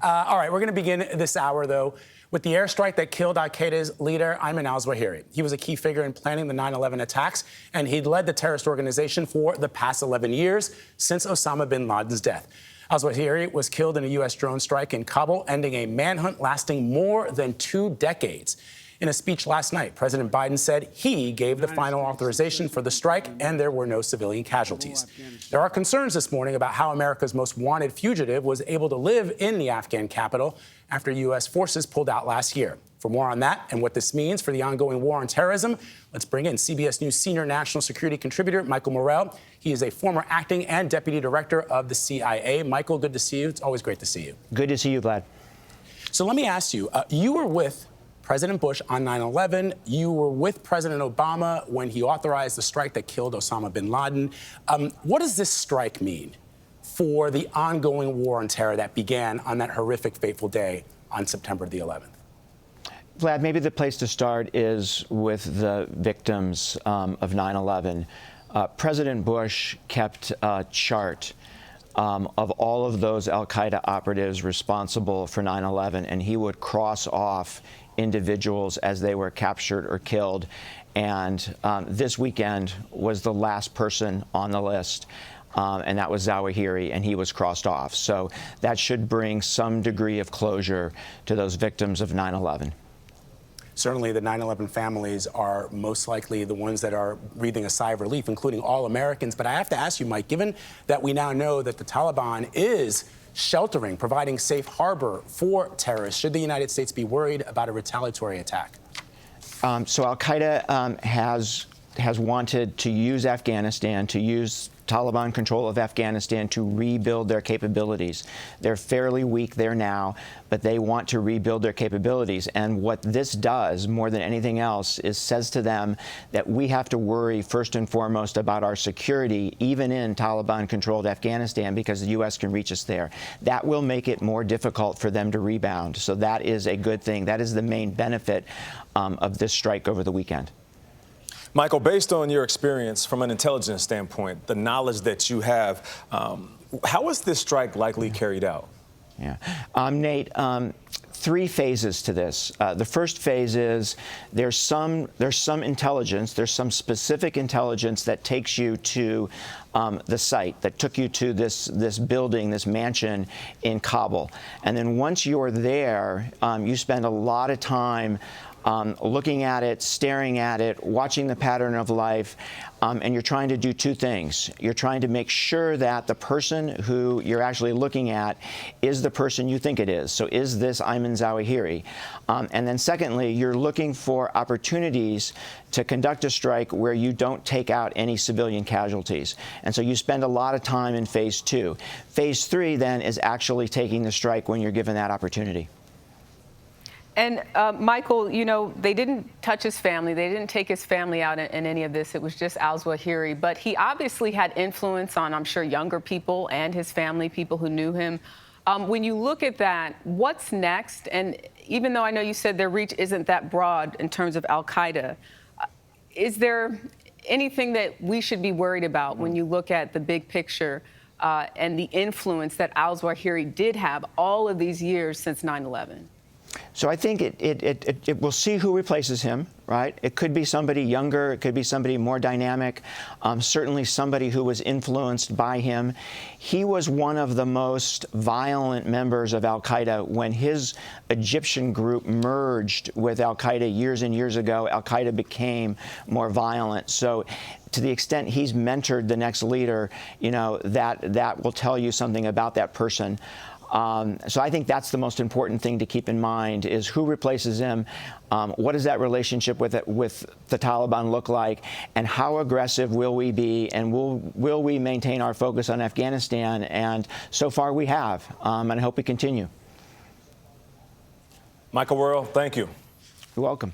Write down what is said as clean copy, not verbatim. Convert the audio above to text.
All right, we're going to begin this hour, though, with the airstrike that killed Al-Qaeda's leader, Ayman al-Zawahiri. He was a key figure in planning the 9/11 attacks, and he'd led the terrorist organization for the past 11 years, since Osama bin Laden's death. Al-Zawahiri was killed in a U.S. drone strike in Kabul, ending a manhunt lasting more than 2 decades. In a speech last night, President Biden said he gave the final authorization for the strike and there were no civilian casualties. There are concerns this morning about how America's most wanted fugitive was able to live in the Afghan capital after U.S. forces pulled out last year. For more on that and what this means for the ongoing war on terrorism, let's bring in CBS News senior national security contributor Michael Morell. He is a former acting and deputy director of the CIA. Michael, good to see you. It's always great to see you. Good to see you, Vlad. So let me ask you, you were with President Bush on 9/11. You were with President Obama when he authorized the strike that killed Osama bin Laden. What does this strike mean for the ongoing war on terror that began on that horrific, fateful day on September the 11th? Vlad, maybe the place to start is with the victims of 9/11. President Bush kept a chart of all of those al-Qaeda operatives responsible for 9/11, and he would cross off individuals as they were captured or killed. And this weekend was the last person on the list, and that was Zawahiri, and he was crossed off. So that should bring some degree of closure to those victims of 9/11. Certainly, the 9/11 families are most likely the ones that are breathing a sigh of relief, including all Americans. But I have to ask you, Mike, given that we now know that the Taliban is sheltering, providing safe harbor for terrorists, should the United States be worried about a retaliatory attack? So Al-Qaeda has wanted to use Afghanistan, to use Taliban control of Afghanistan to rebuild their capabilities. They're fairly weak there now, but they want to rebuild their capabilities. And what this does, more than anything else, is says to them that we have to worry first and foremost about our security, even in Taliban-controlled Afghanistan, because the U.S. can reach us there. That will make it more difficult for them to rebound. So that is a good thing. That is the main benefit of this strike over the weekend. Michael, based on your experience from an intelligence standpoint, the knowledge that you have, how is this strike likely carried out? Yeah. Nate, 3 phases to this. The first phase is there's some intelligence, there's some specific intelligence that takes you to the site, that took you to this building, this mansion in Kabul. And then once you're there, you spend a lot of time looking at it, staring at it, watching the pattern of life, and you're trying to do 2 things. You're trying to make sure that the person who you're actually looking at is the person you think it is. So is this Ayman Zawahiri? And then secondly, you're looking for opportunities to conduct a strike where you don't take out any civilian casualties. And so you spend a lot of time in phase 2. Phase 3 then is actually taking the strike when you're given that opportunity. And Michael, you know, they didn't touch his family. They didn't take his family out in any of this. It was just al-Zawahiri. But he obviously had influence on, I'm sure, younger people and his family, people who knew him. When you look at that, what's next? And even though I know you said their reach isn't that broad in terms of al-Qaeda, is there anything that we should be worried about when you look at the big picture and the influence that al-Zawahiri did have all of these years since 9/11? So I think we'll see who replaces him, right? It could be somebody younger. It could be somebody more dynamic, certainly somebody who was influenced by him. He was one of the most violent members of al-Qaeda. When his Egyptian group merged with al-Qaeda years and years ago, al-Qaeda became more violent. So to the extent he's mentored the next leader, you know, that will tell you something about that person. So I think that's the most important thing to keep in mind is who replaces him, what does that relationship with the Taliban look like, and how aggressive will we be, and will we maintain our focus on Afghanistan? And so far we have, and I hope we continue. Michael Morell, thank you. You're welcome.